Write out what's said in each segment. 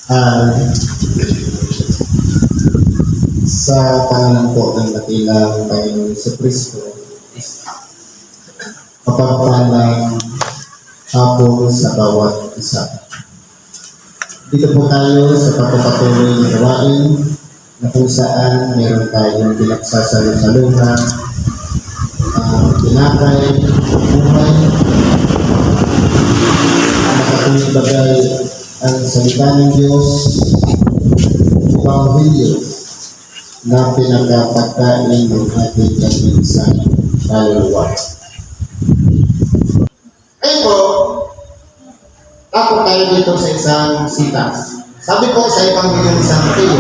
Ah, sa pangalan po ng dakilang Panginoon Jesucristo, mapagpalang hapon sa bawat isa. Dito po tayo sa pagpapatuloy ng gawain na kung saan meron tayong pinagsasalo-saluhan, tinapay, buhay, nakatuloy bagay ang salita ng Diyos, Ebanghelyo, na pinagpagkain ng ating kaminsan kaluluwa. Ngayon po, tapos tayo dito sa isang sitas. Sabi po sa Ebanghelyo ni San Mateo,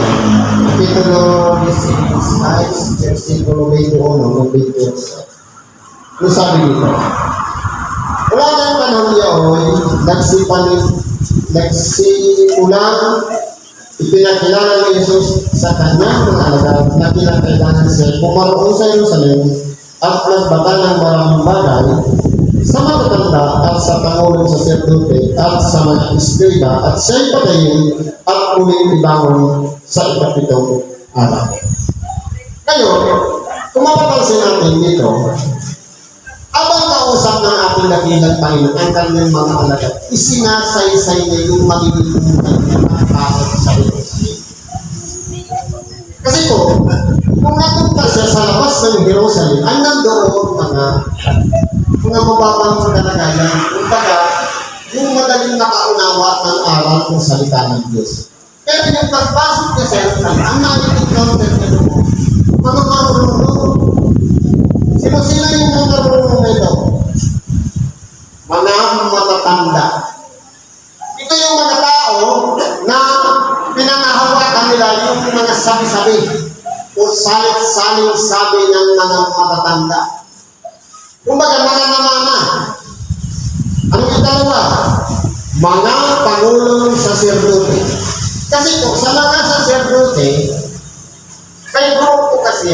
Kapitulo 16, versikulo 21 hanggang 28. Ano sabi dito? Wala ng panahon yaoy, nagsimulang ipinakilala ni Jesus sa kanyang mga alagad na pinakailangan siya pumaroon sa Jerusalem at nagbata ng maraming bagay sa matatanda at sa pangulong saserdote at sa mga eskriba at siya'y patayin at muling ibangon sa ikapitong araw. Ngayon, kung mapapansin natin dito, abang kausap ng ating dakilang Panginoon ang kanyang mga alagad, isinasaysay niya yung magiging mga tao sa Jerusalem. Kasi po, kung napunta siya sa labas ng Jerusalem, ay nandoon mga mababang kalagayan, kumbaga, yung madaling nakaunawa ng aral ng salita ng Diyos. Pero yung pagpasok niya sa Jerusalem, ang nakikita niya doon, mga marunong. Sino-sino yung mga marunong nito? Mga matatanda. Ito yung mga tao na pinangahawakan nila yung mga sabi-sabi o salit-saling sabi ng mga matatanda. Kumbaga, mga namana. Anong italawa? Mga pangulong saserdote. Kasi po, sa mga saserdote, may grupo kasi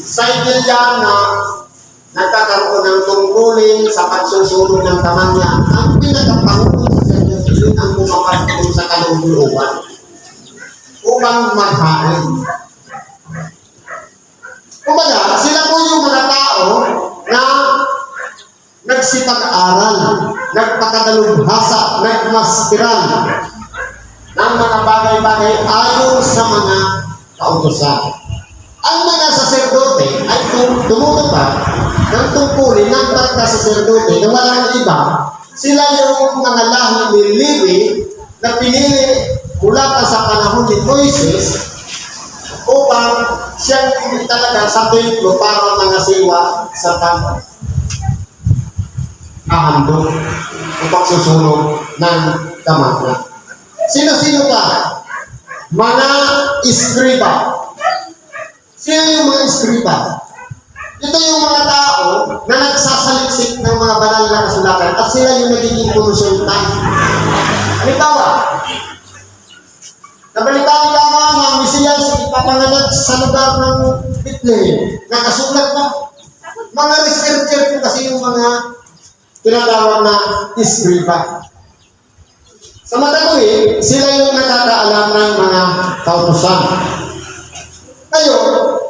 sa iglesia na nagkakaroon ng tungkulin sa pagsusunod ng tamanya, ang pinagpangulong saserdote yun ang pumapasok sa kaluluwan upang maghain. Kumbaga, sila po yung mga tao na nagsipag-aral, nagpakadalubhasa, nagmastiran ng mga bagay-bagay ayon sa mga kautusan. Ang mga saserdote ay tumutupad ng tungkulin ng pagkasaserdote na walang iba. Sila yung mga lahi ni Levi na pinili mula pa sa panahon ni Moises upang siyang hindi talaga sa templo para mangasiwa sa pag-ahandog o pagsusunod ng tamanya. Sino-sino pa? Mga iskriba. Sino yung mga iskriba? Ito yung mga tao na nagsasaliksik ng mga banal na kasulatan at sila yung nagiging konsultan. Halimbawa, nabalitaan lamang ang Mesiyas ipapanganak sa lugar ng Bethlehem. Nakasulat na. Mga researcher po kasi yung mga tinatawag na iskriba. Sa mataguhin, sila yung nakakaalam ng mga kautusan. Ngayon,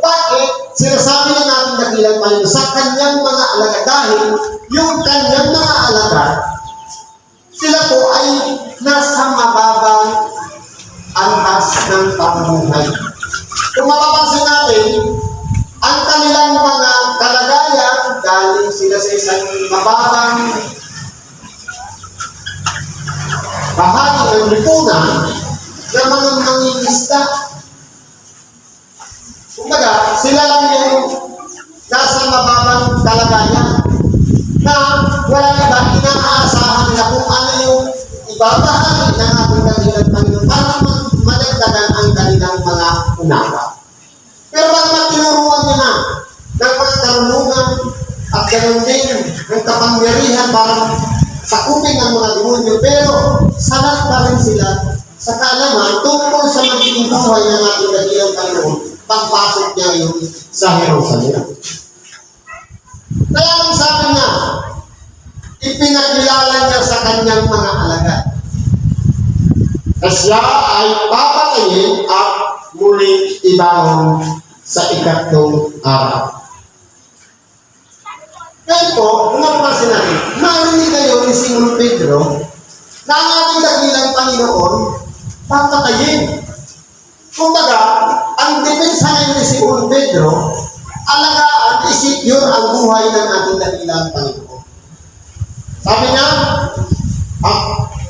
bakit sinasabi ng ating dakilang Panginoon sa kanyang mga alagad? Dahil yung kanyang mga alagad, sila po ay nasa mababang antas ng pamumuhay. Kung mapapansin natin, ang kanilang mga kalagayan, galing sila sa isang mababang bahagi ng lipunan na mga mangingisda. Kumbaga, sila lang yung nasa mababang kalagayan na walang iba, inaasahan nila kung ano yung ibabahagi ng ating dakilang Panginoon para madagdagan ang kanilang mga unawa. Pero bakit tinuruan niya na ng mga karunungan at ganoon din ng kapangyarihan para sakupin ang mga demonyo, pero salat pa rin sila sa kaalaman tungkol sa magiging buhay ng ating dakilang Panginoon pagpasok niya yung sa Jerusalem. Kaya ang sabi niya, ipinakilala niya sa kanyang mga alagad. na siya ay papatayin at muli ibangon sa ikatlong araw. Kaya po, kung napansin natin, narinig kayo ni Simon Pedro na ang ating dakilang Panginoon papatayin. Kumbaga, ang depensa ngayon ni Simon Pedro, alagaan, isecure ang buhay ng ating dakilang Panginoon. Sabi niya,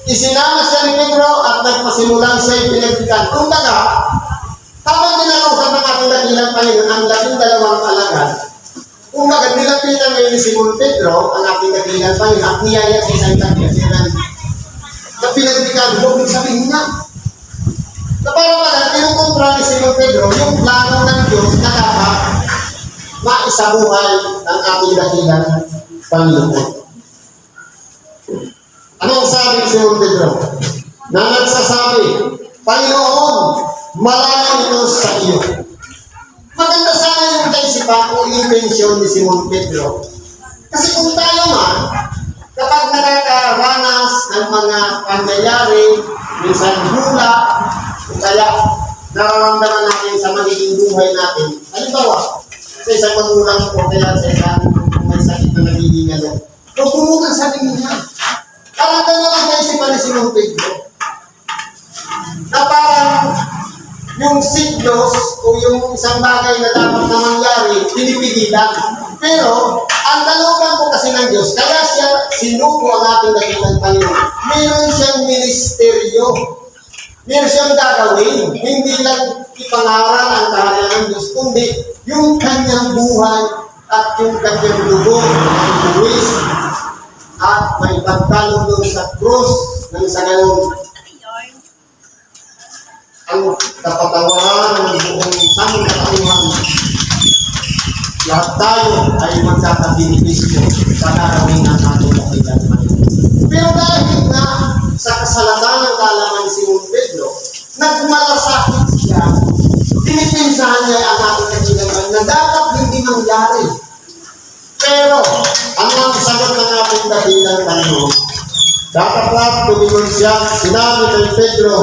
isinama siya ni Pedro at nagpasimulang siya'y pinagbigan. Kumbaga, habang dinalausap ng ating dakilang Panginoon ang 12 alagad, kumbaga nilapitan ngayon ni Simon Pedro ang ating dakilang Panginoon at niyaya sa isang tagkasiran na pinagbigan, huwag mong sabihin niya. Na parang pala, kinukontra ni Simon Pedro yung plano ng Diyos na dapat maisabuhay ang ating dakilang Panginoon. Anong sabi ni Simon Pedro? Na nagsasabi, Panginoon, malayo ito sa iyo. Maganda sana yung kaisipan o intensyon ni Simon Pedro. Kasi kung tayo man, kapag nakakaranas ng mga pangyayari, minsan hula, o kaya nararamdaman natin sa magiging buhay natin, halimbawa, sa isang magulang o kaya sa isang may sakit na nagiging ano, huwag pumukan sa tingin niya. Parang gano'n ang kaisipan ni Simon Pedro. Na parang yung siglos o yung isang bagay na dapat na mangyari, pinipigilan. Pero, ang dalugan po kasi ng Diyos, kaya siya sinuko ang ating dakilang Panginoon. Meron siyang ministeryo. Meron siyang gagawin. Hindi lang ipangaral ang kaharian ng Diyos, kundi yung kanyang buhay at yung kanyang dugo, ang buwis, at may pagkalong doon sa krus ng sa ganun ang kapatawaran ng buong sangkatauhan. Lahat tayo ay magkakabinipisyo sa karawin ng ating dakilang Panginoon. Pero dahil nga sa kasalatan ng kalaman ni Simon Pedro, nagmalasakit siya, pinipinsahan niya ang ating dakilang Panginoon na dapat hindi mangyari. Pero, ang sagot ng ating dakilang Panginoon, dapat lang tumingon siya, sinabi kay Pedro,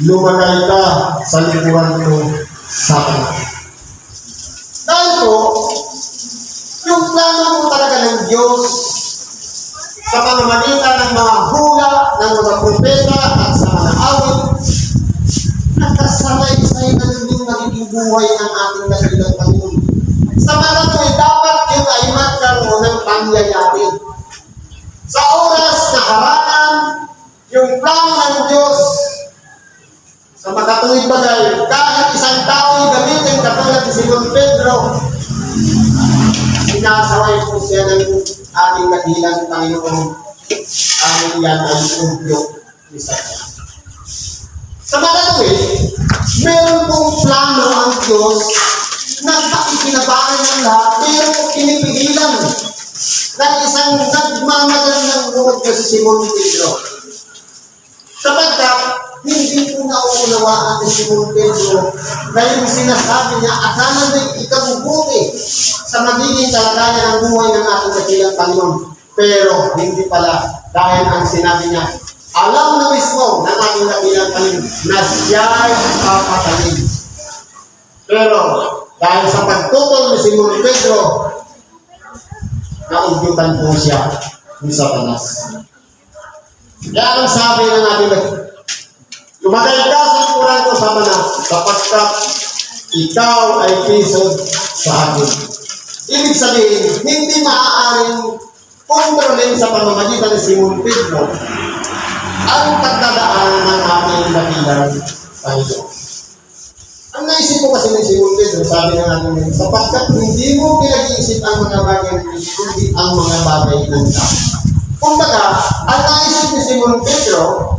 lumagay ka sa likuran ko, Satanas. Dahil po, yung plano po talaga ng Diyos sa pamamagitan ng mga hula, ng mga propeta at sa mga awit, nagkasalay-say na yung magiging buhay ng ating dakilang Panginoon. Sa mga ito, dapat yun ay magkaroon ng pangyayari. Sa oras na harangan, yung plano ng Diyos sa makatuwid bagay, kahit isang tao gamitin katulad ni Simon Pedro, sinasaway po siya ng ating dakilang Panginoon. Amin yan ay subyo ni Satanas. Sa makatuwid, meron pong plano ang Diyos na pakikinabangan ng lahat, pero pinipigilan ng isang nagmamagal ng loob na si Simon Pedro. Sapagkat, hindi ko nauunawaan ni Simon Pedro na yung sinasabi niya, akala na'y ikabubuti sa magiging kalagayan ng buhay ng ating dakilang Panginoon. Pero, hindi pala. Dahil ang sinabi niya, alam na mismo ng ating dakilang Panginoon na siya'y papatayin. Pero, dahil sa pagtutol ni Simon Pedro, naudyutan po siya ni Satanas. Kaya ang sabi ng ating lumagay ka sa likuran ko, Satanas, sapagkat ikaw ay pisod sa akin. Ibig sabihin, hindi maaaring kontrolin sa pamamagitan ni Simon Pedro ang pagdadaan ng ating dakilang Panginoon. Ang naisip ko kasi ni Simon Pedro, sabi ng ating sapagkat hindi mo pinag-iisip ang mga bagay ng Diyos, kundi ang mga bagay ng tao. Kumbaga, ang naisip ni Simon Pedro,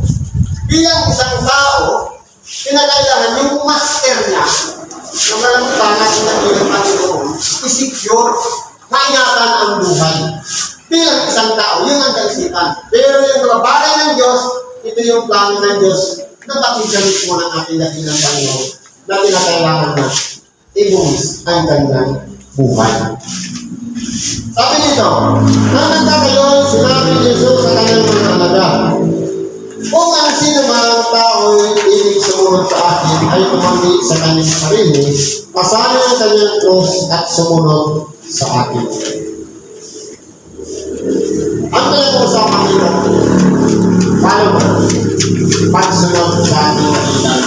bilang isang tao, pinagkailangan yung master niya na maraming tangat ng ilang Panginoon, isecure, maingatan ang buhay. Bilang isang tao, yun ang kaisipan. Pero yung mga bagay ng Diyos, ito yung plano ng Diyos na pakigamit mo ng ating dakilang Panginoon na pinakailangan na ibuwis ang kanyang buhay. Sabi nito, nang nagkakayon, sinabi ni Jesus sa kanyang mga alagad, kung ang sino mang tao sumunod sa akin ay tumanggi sa kanyang sarili, pasanin ang kanyang krus at sumunod sa akin. Ang pinag-uusapan nito, paano ba? Pagsunod sa ating dakilang.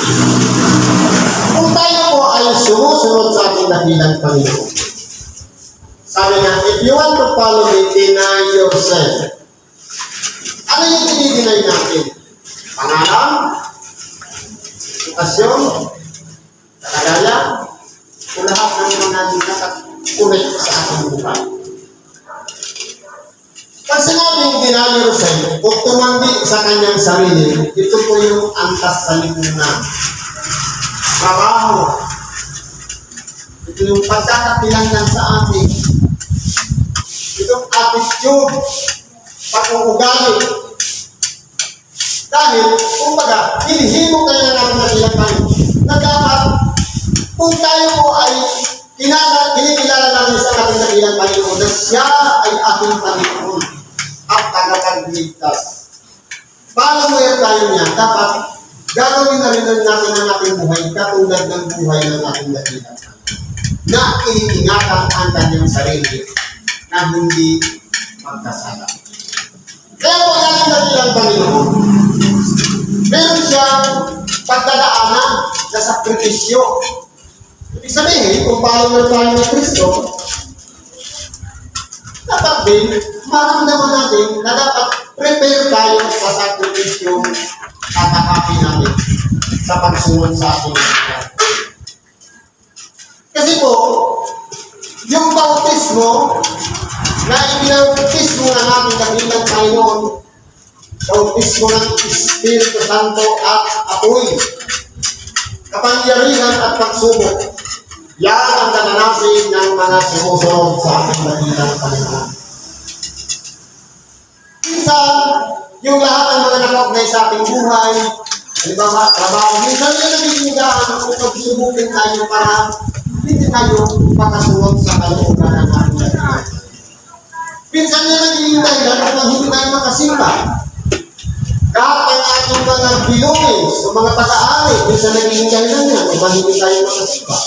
Kung tayo po ay sumusunod sa ating dakilang Panginoon, sabi nga, if you want to follow me, deny yourself. Ano yung dinideny natin? Pangalan, okasyon, katagalan, o lahat ng mga nakakulit sa ating buhay. Pag sinabing deny yourself, o tumanggi sa kanyang sarili, ito po yung antas sa lipunan. Trabaho. Ito yung pagkakapilangan sa atin. Itong attitude, pag-uugali. Dahil, kumbaga, hinihimo kayo na natin na ilapan na dapat, kung tayo po ay kinikilala natin sa ating dakilang Panginoon na siya ay ating Panginoon at tagapagligtas. Paano mo tayo niya? Dapat gagawin na rin natin ang ating buhay katulad ng buhay ng ating dakilang na iniingatan ang kanyang sarili na hindi magkasala. Kaya po ang ating dakilang Panginoon, meron siyang pagdadaanan na sakripisyo. Ibig sabihin, kung follower tayo ng Kristo, dapat din, maramdaman natin na dapat prepare tayo sa sakripisyo tatapapin natin sa pagsunod sa ating Panginoon. Kasi po, yung bautismo na ibinautismo ng ating dakilang Panginoon, bautismo ng Espiritu Santo at apoy, kapangyarihan at pagsubok, yan ang nananasin ng mga sumusunod sa ating dakilang Panginoon. Minsan, yung lahat ng mga nakaugnay sa ating buhay, halimbawa, trabaho, minsan yung nabibigyan kung pagsubukin tayo para hindi tayo makasunod sa kalooban ng ating dakilang. Minsan yung nagiging dahilan kung hindi tayo makasimba. Kahit ang ating mga belongings o mga pag-aari, minsan nagiging dahilan yan kung hindi tayo makasimba.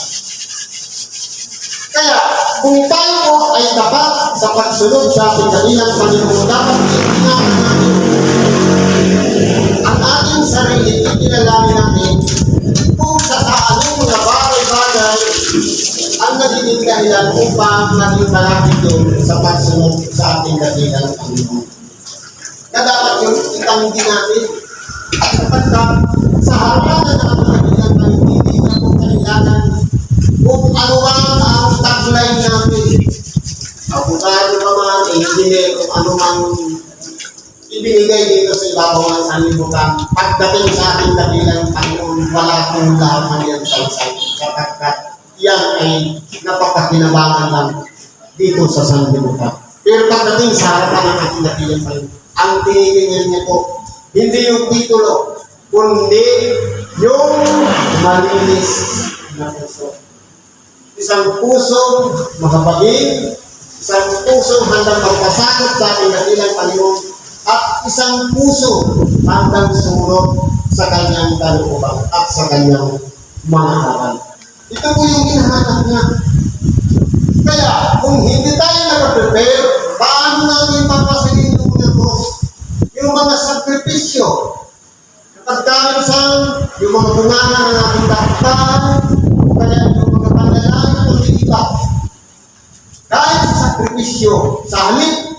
Kaya, kung tayo po ay dapat sa pagsunod sa ating dakilang Panginoon, dapat itingalan natin ang ating sarili, itinalangin natin kung sa anong mga bagay-bagay ang nagiging dahilan upang maging malapit doon sa pagsunod sa ating dakilang Panginoon. Na dapat yung itanggi natin at kapag sa harapan ng ating dakilang Panginoon, hindi na po kailangan kung ano ang taglay namin. Abogado pa man, engineer, kung ano man ibinigay dito sa ibabaw ng sanlibutan, pagdating sa ating dakilang Panginoon, wala kong laman yan sa isang sapagkat yan ay napakakinabangan lang dito sa sanlibutan. Pero pagdating sa harapan ng ating dakilang Panginoon, ang tinigingin niya po, hindi yung titulo, kundi yung malinis na puso. Isang puso mahabagin, isang puso handang magpasakot sa ating dakilang Panginoon, at isang puso handang sumunod sa kanyang kalooban at sa kanyang mga aral. Ito po yung hinahanap niya. Kaya, kung hindi tayo nakaprepare, paano natin papasilin yung mga cross? Yung mga sakripisyo. Kapag minsan, yung mga bungana ng ating daktan, kaya yung mga panlalangin ng iba. Dahil sa sakripisyo, sa halip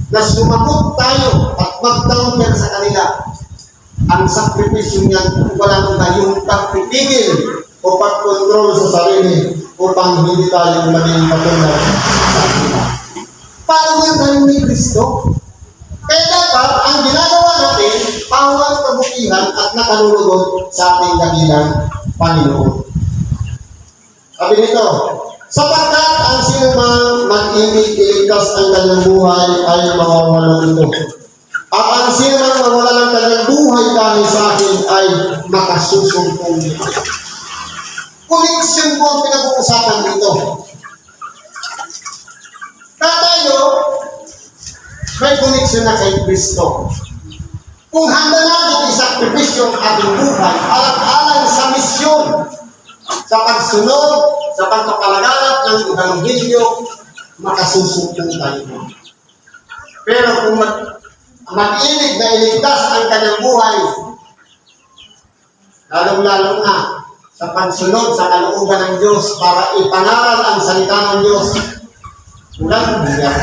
na sumagot tayo at mag-counter sa kanila, ang sakripisyo niyan walang tayong pagpipigil o pag-control sa sarili upang hindi tayo maging patulad sa kanila. Paano nga tayo ni Kristo? Kaya dapat, ang ginagawa natin, pawang kabutihan at nakalulugod sa ating dakilang Panginoon. Sabi nito, sapagkat ang sinumang mag-ibig iligtas ang kanyang buhay ay mawawala nito. At ang sinumang mawala ng kanyang buhay dahil sa akin ay makasusumpong nito. Koneksyon po ang pinag-uusapan dito. Tayo, may koneksyon na kay Kristo. Kung handa natin isakripisyo ang ating buhay, alang-alang sa pagsunod, sa pagpapalaganap ng Ebanghelyo, makasusuko tayo. Pero kung mag-ibig na iligtas ang kanyang buhay, lalong-lalo na sa pagsunod sa kalooban ng Diyos para ipangaral ang salita ng Diyos, hindi ako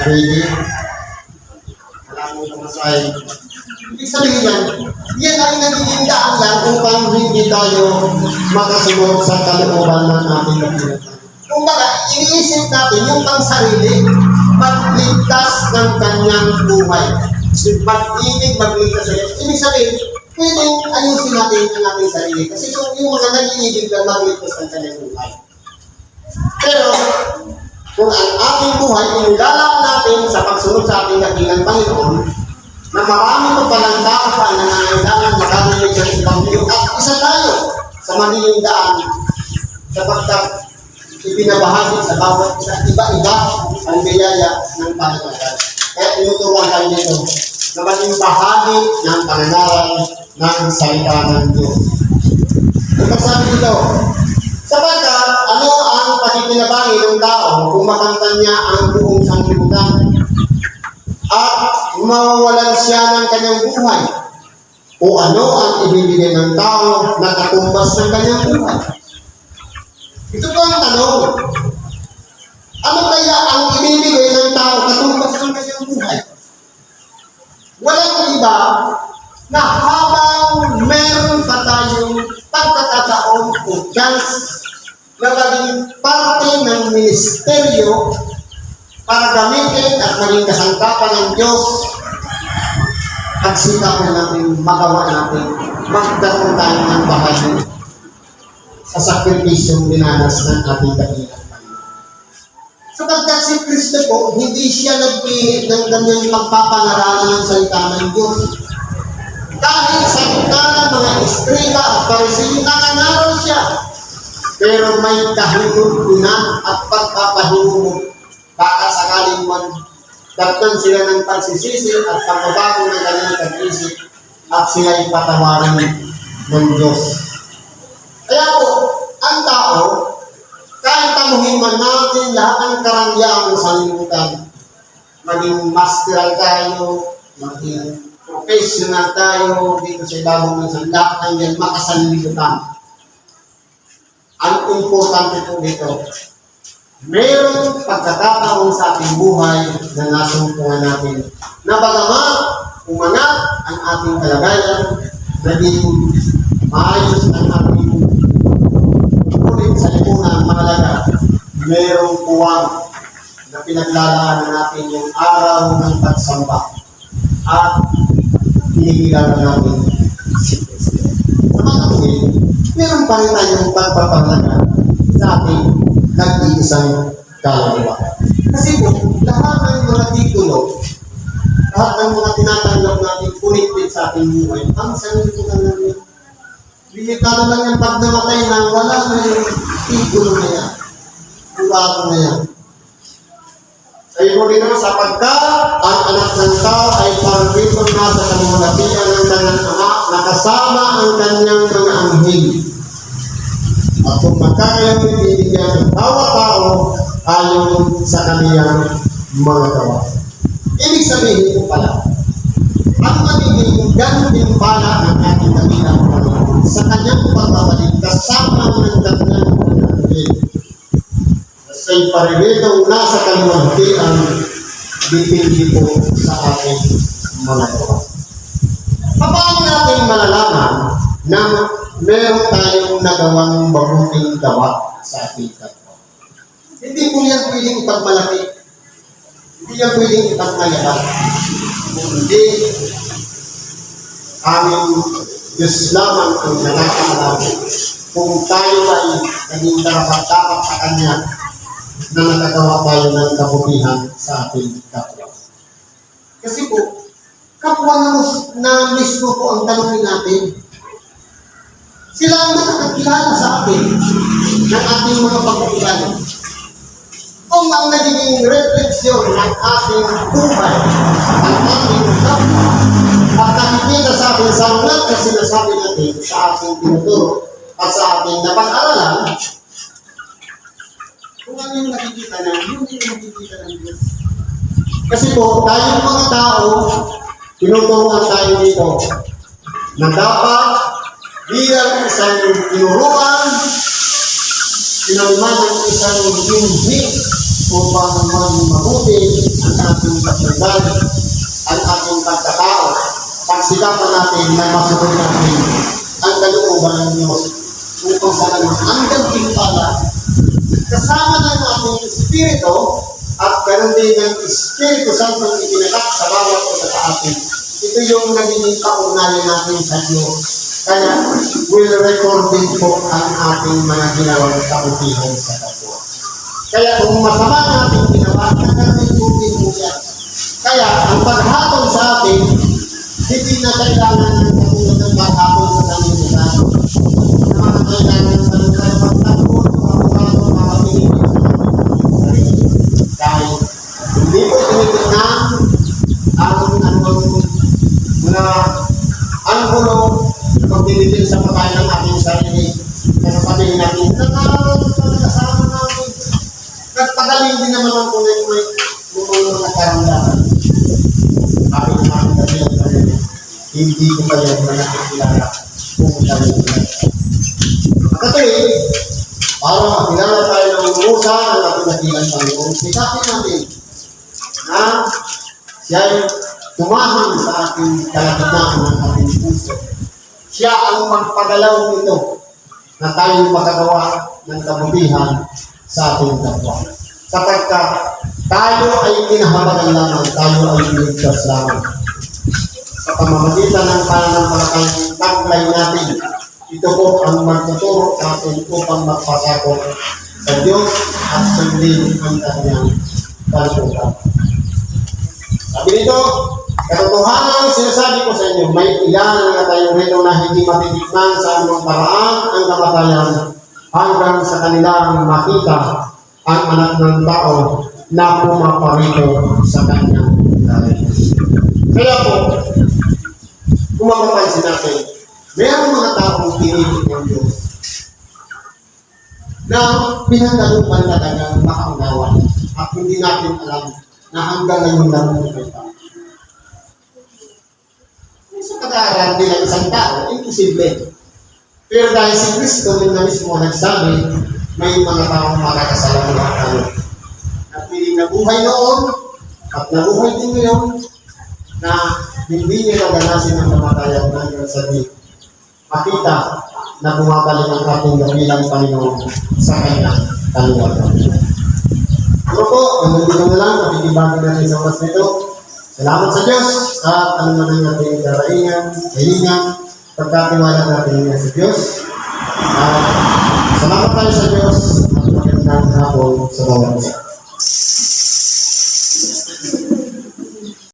pwede. Wala mong kumasay. Ibig sabihin yan ay nagiging daan lang upang hindi tayo makasunod sa kalooban ng ating kapilitan. Kung baga, iniisip natin yung pang sarili, magligtas ng kanyang buhay. Mag-ibig, magligtas sa iyo. Ibig sabihin, pwedeng ayusin natin ang ating sarili. Kasi kung yung mga nag-iibig lang magligtas ng kanyang buhay. Pero, kung ang ating buhay inilalaan natin sa pagsunod sa ating dakilang Panginoon, na marami pa palang tao pa na nangangailangan makarinig ng Ebanghelyo at isa tayo sa magiging daan sapagkat ipinabahagi sa bawat isa iba-iba ang biyaya ng Panginoon. Kaya tinuturuan tayo nito na maging bahagi ng pananaral ng salita ng Diyos. Ito sabi dito, sapagkat ano ang pakikinabangi ng tao kung makanta niya ang buong sanglibutan at mawawalan siya ng kanyang buhay? O ano ang ibibigay ng tao na katumbas ng kanyang buhay? Ito po ang tanong. Ano kaya ang ibibigay ng tao katumbas ng kanyang buhay? Walang iba na habang meron pa tayong pagkakataon o chance na maging parte ng ministeryo para gamitin at maging kasangkapan ng Diyos, pagsikapan natin, magawa natin, magkaroon tayo ng bahagi sa sakripisyong dinanas ng ating dakilang Panginoon. Sapagkat si Kristo po, hindi siya nagpilit ng ganyang pagpapangaralan ng salita ng Diyos. Kahit sa gitna ng mga istrika at pariseo, nangangaral siya. Pero may kahinunan at pagpapahinumot. Baka sakaling magdagtan sila ng pagsisisi at pagbabago ng kanilang pag-isip at sila'y patawarin ng Diyos. Kaya po, ang tao, kahit tamuhin man natin lahat ng karangyaan ng sanlibutan, maging masteral tayo, maging professional tayo dito sa ibabang ng sandak, ang yan makasanlibutan. Ang importante po dito, mayroong pagkakataon sa ating buhay na nasumpungan natin na bagamat umangat ang ating kalagayan, naging maayos ang ating ulit sa lipunan mahalaga, mayroong puwang na pinaglalaanan natin yung araw ng pagsamba at pinigilala natin si Kristo. Sa mga kapatid, meron pa rin tayong pagpapahalaga sa ating nag-iisang kaluluwa. Kasi po, lahat ng mga titulo, lahat ng mga tinatanggap natin, connected sa ating buhay, ang sanlibutan natin. Limitado lang yung pag namatay na wala na yung titulo na yan. Kurado na yan. Sa iyo rin naman, sapagkat ang anak ng tao ay parang na sa kamulatian ng kanyang ama, nakasama ang kanyang mga anghel. At kung magkakayang bibigyan ng bawat tao ayon sa kaniyang mga gawa. Ibig sabihin ko pala, ang magiging gantimpala ng ating dakilang Panginoon sa kanyang pagbabalik kasama ng kanyang mga anghel. Sa iparirito nasa kaluwalhatian, dipindi po sa ating mga gawa. Paano natin malalaman na meron tayong nagawang mabuting gawa sa ating kapwa? Hindi po yan pwedeng ipagmalaki. Hindi yan pwedeng ipagmayahan. Hindi aming Diyos lamang ang nakakaalam kung tayo ay naging dapat-dapat sa Kanya na nakagawa tayo ng kabutihan sa ating kapwa. Kasi po, kapwa na mismo po ang tanongin natin. Sila ang nakakakilala sa atin ng ating mga pagkakilala. Kung ang nagiging refleksyon ng ating buhay, ang ating kapwa, at nakikita sa atin sa lahat na sinasabi natin sa ating tinuturo at sa ating napag-aralan, kung ano yung nakikita na, yun yung nakikita ng Diyos. Kasi po, tayong mga tao, tinuturuan tayo dito na dapat bilang isang tinuruan, sinaliman ng isang hindi upang maging mabuti ang ating pagdagan, ang ating pagkatao. Pagsikapan natin na masunod natin ang kalooban ng Diyos upang sa kanya hanggang timpala. Kasama ng ating Espiritu at ganoon din ng Espiritu Santo ang itinakap sa bawat isa sa atin. Ito yung nagiging kaugnayan natin sa Diyos. Kaya, will record din po ang ating mga ginawang kabutihan sa kapwa. Kaya kung masama na ating ginawa, nagkaroon po yan. Kaya, ang paghatol sa atin, hindi na kailangan ng katulad ng paghatol sa kanila. Na kailangan sa mga pagtatapon, pagkakataon, mga pinigil sa sarili. Dahil, hindi po tinitignan ang mga anggulo pagdidikil sa pagkain ng ating sarili. Kaya sabihin natin, kasama namin. Nagpagaling din naman ang kulay may mga karamdaman. Sabi ng aking dabilang sarili, hindi ko kayo na nakikilala kung galing ko. Kasi, para makilala tayo ng umusa ng ating dabilang Panginoon, sikapin natin na siya ay tumahang sa ating kalagitnaan ng ating puso. Siya ang magpagalaw nito na tayo makagawa ng kabutihan sa ating kapwa. Sapagkat tayo ay kinahabagan lamang, tayo ay iligtas lamang. Sa pamamagitan ng pananampalatayang taglay natin, ito po ang magtuturo sa atin upang magpasakop sa Diyos at sundin ang kanyang kalooban. Sabi nito, katotohanan ang sinasabi ko sa inyo, may ilan na tayo rito na hindi matitikman sa anumang paraan ang kamatayan hanggang sa kanilang makita ang anak ng tao na pumaparito sa kanyang dahil. Kaya po, kung mapapansin natin, mayroong mga taong pinili ng Diyos na pinagdalupan talagang makaunawan at hindi natin alam na hanggang ngayon lang ito. Sa pag-aaral bilang isang tao, imposible. Pero dahil si Kristo na mismo nagsabi, may mga taong makakasalamuhan tayo. At piling nabuhay noon, at nabuhay din ngayon, na hindi niya naganasin ang kamatayan hanggang sa di. Makita na bumabalik ang ating dabilang Panginoon sa kanyang kaluwagan. Ano po, nandito na lang, pakikibagin natin sa oras nito. Salamat sa Diyos at ano na rin natin karaingan, kahingan, pagkatiwala natin sa Diyos. Salamat tayo sa Diyos at magandang hapon sa bawat isa.